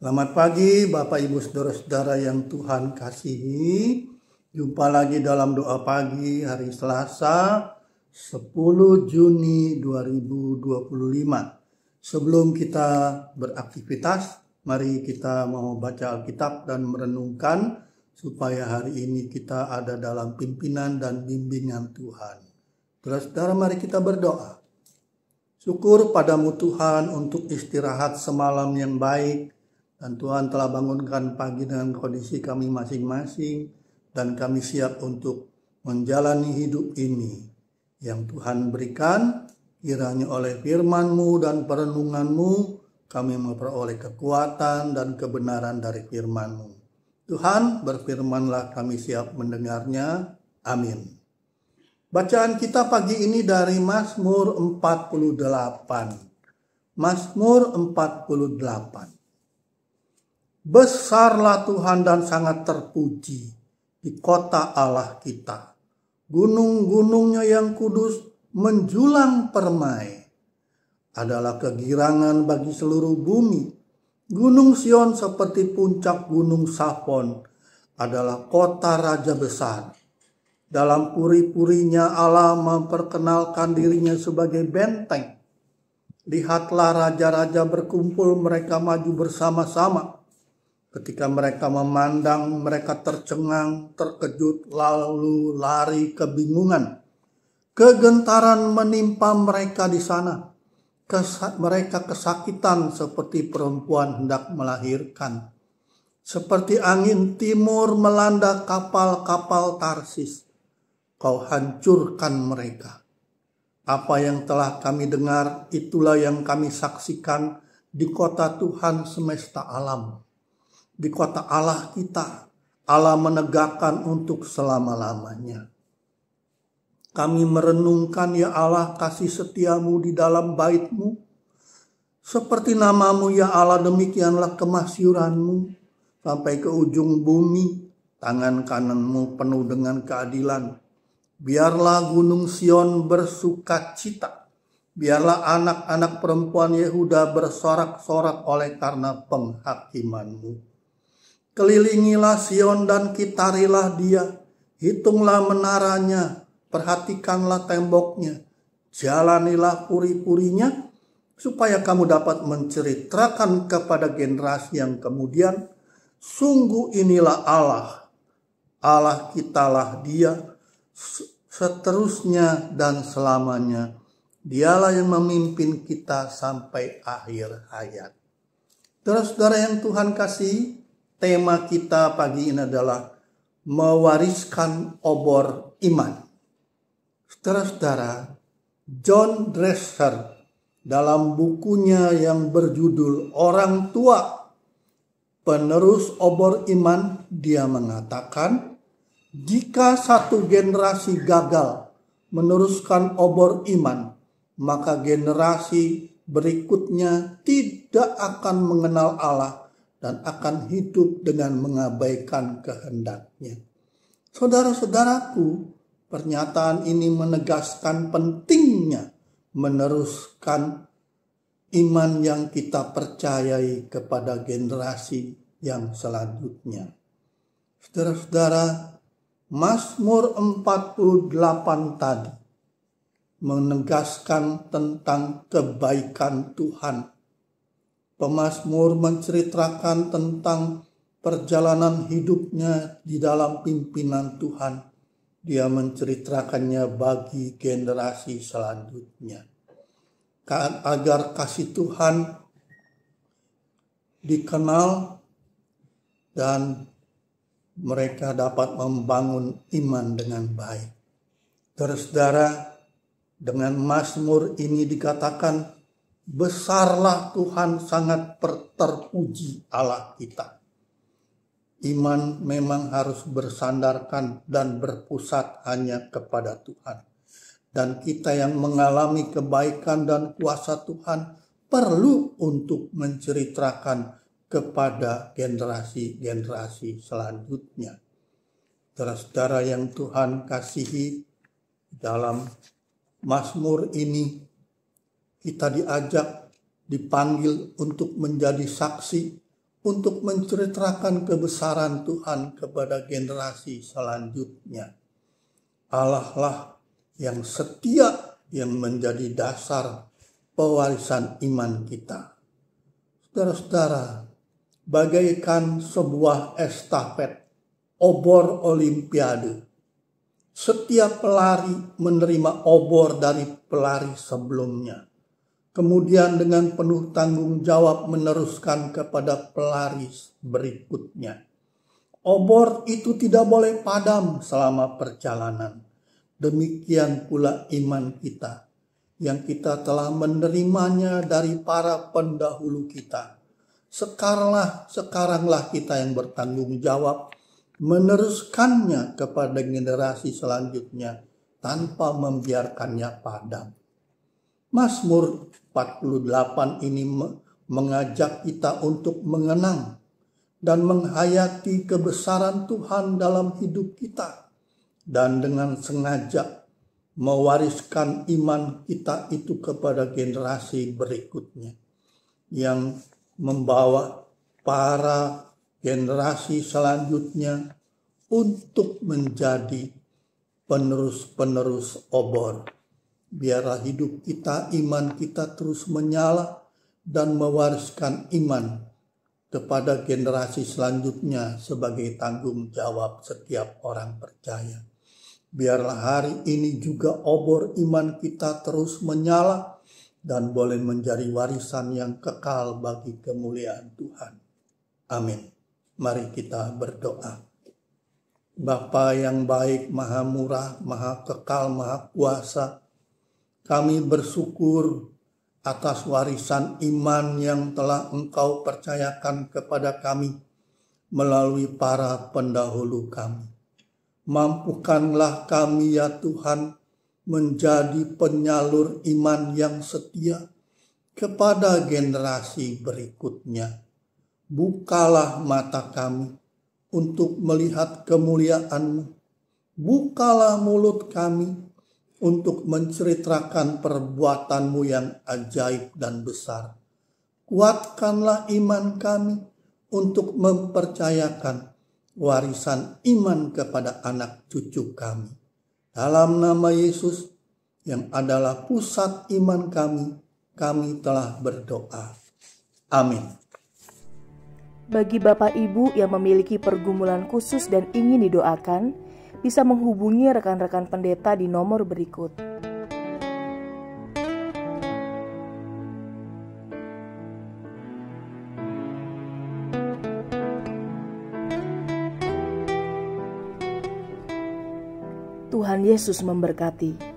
Selamat pagi Bapak Ibu Saudara-saudara yang Tuhan kasihi. Jumpa lagi dalam doa pagi hari Selasa 10 Juni 2025. Sebelum kita beraktivitas, mari kita mau baca Alkitab dan merenungkan supaya hari ini kita ada dalam pimpinan dan bimbingan Tuhan. Saudara-saudara, mari kita berdoa. Syukur padamu Tuhan untuk istirahat semalam yang baik. Dan Tuhan telah bangunkan pagi dengan kondisi kami masing-masing. Dan kami siap untuk menjalani hidup ini. Yang Tuhan berikan, kiranya oleh firman-Mu dan perenungan-Mu, kami memperoleh kekuatan dan kebenaran dari firman-Mu. Tuhan, berfirmanlah, kami siap mendengarnya. Amin. Bacaan kita pagi ini dari Mazmur 48. Mazmur 48. Besarlah Tuhan dan sangat terpuji di kota Allah kita. Gunung-gunungnya yang kudus menjulang permai. Adalah kegirangan bagi seluruh bumi. Gunung Sion seperti puncak gunung Safon adalah kota raja besar. Dalam puri-purinya Allah memperkenalkan dirinya sebagai benteng. Lihatlah raja-raja berkumpul, mereka maju bersama-sama. Ketika mereka memandang, mereka tercengang, terkejut, lalu lari kebingungan. Kegentaran menimpa mereka di sana. Mereka kesakitan seperti perempuan hendak melahirkan. Seperti angin timur melanda kapal-kapal Tarsis. Kau hancurkan mereka. Apa yang telah kami dengar, itulah yang kami saksikan di kota Tuhan semesta alam. Di kota Allah kita, Allah menegakkan untuk selama-lamanya. Kami merenungkan, ya Allah, kasih setiamu di dalam bait-Mu. Seperti nama-Mu, ya Allah, demikianlah kemasyuran-Mu. Sampai ke ujung bumi, tangan kanan-Mu penuh dengan keadilan. Biarlah gunung Sion bersuka cita. Biarlah anak-anak perempuan Yehuda bersorak-sorak oleh karena penghakiman-Mu. Kelilingilah Sion dan kitarilah dia. Hitunglah menaranya, perhatikanlah temboknya. Jalanilah puri-purinya, supaya kamu dapat menceritakan kepada generasi yang kemudian, sungguh inilah Allah. Allah kitalah dia, seterusnya dan selamanya. Dialah yang memimpin kita sampai akhir hayat. Saudara-saudara yang Tuhan kasih, tema kita pagi ini adalah mewariskan obor iman. Saudara-saudara, John Dresser dalam bukunya yang berjudul Orang Tua, Penerus Obor Iman, dia mengatakan, jika satu generasi gagal meneruskan obor iman, maka generasi berikutnya tidak akan mengenal Allah dan akan hidup dengan mengabaikan kehendak-Nya. Saudara-saudaraku, pernyataan ini menegaskan pentingnya meneruskan iman yang kita percayai kepada generasi yang selanjutnya. Saudara-saudara, Mazmur 48 tadi menegaskan tentang kebaikan Tuhan. Pemazmur menceritakan tentang perjalanan hidupnya di dalam pimpinan Tuhan. Dia menceritakannya bagi generasi selanjutnya. Agar kasih Tuhan dikenal dan mereka dapat membangun iman dengan baik. Saudara, dengan Mazmur ini dikatakan, besarlah Tuhan, sangat terpuji Allah kita. Iman memang harus bersandarkan dan berpusat hanya kepada Tuhan. Dan kita yang mengalami kebaikan dan kuasa Tuhan perlu untuk menceritakan kepada generasi-generasi selanjutnya. Saudara-saudara yang Tuhan kasihi, dalam Mazmur ini kita diajak, dipanggil untuk menjadi saksi untuk menceritakan kebesaran Tuhan kepada generasi selanjutnya. Allah lah yang setia, yang menjadi dasar pewarisan iman kita. Saudara-saudara, bagaikan sebuah estafet, obor olimpiade. Setiap pelari menerima obor dari pelari sebelumnya. Kemudian dengan penuh tanggung jawab meneruskan kepada pelari berikutnya. Obor itu tidak boleh padam selama perjalanan. Demikian pula iman kita, yang kita telah menerimanya dari para pendahulu kita. Sekaranglah kita yang bertanggung jawab meneruskannya kepada generasi selanjutnya tanpa membiarkannya padam. Mazmur 48 ini mengajak kita untuk mengenang dan menghayati kebesaran Tuhan dalam hidup kita, dan dengan sengaja mewariskan iman kita itu kepada generasi berikutnya, yang membawa para generasi selanjutnya untuk menjadi penerus-penerus obor. Biarlah hidup kita, iman kita terus menyala dan mewariskan iman kepada generasi selanjutnya sebagai tanggung jawab setiap orang percaya. Biarlah hari ini juga obor iman kita terus menyala dan boleh menjadi warisan yang kekal bagi kemuliaan Tuhan. Amin. Mari kita berdoa. Bapa yang baik, maha murah, maha kekal, maha kuasa, kami bersyukur atas warisan iman yang telah Engkau percayakan kepada kami melalui para pendahulu kami. Mampukanlah kami ya Tuhan menjadi penyalur iman yang setia kepada generasi berikutnya. Bukalah mata kami untuk melihat kemuliaan-Mu. Bukalah mulut kami untuk menceritakan perbuatan-Mu yang ajaib dan besar. Kuatkanlah iman kami untuk mempercayakan warisan iman kepada anak cucu kami. Dalam nama Yesus yang adalah pusat iman kami telah berdoa. Amin. Bagi Bapak Ibu yang memiliki pergumulan khusus dan ingin didoakan, bisa menghubungi rekan-rekan pendeta di nomor berikut. Tuhan Yesus memberkati.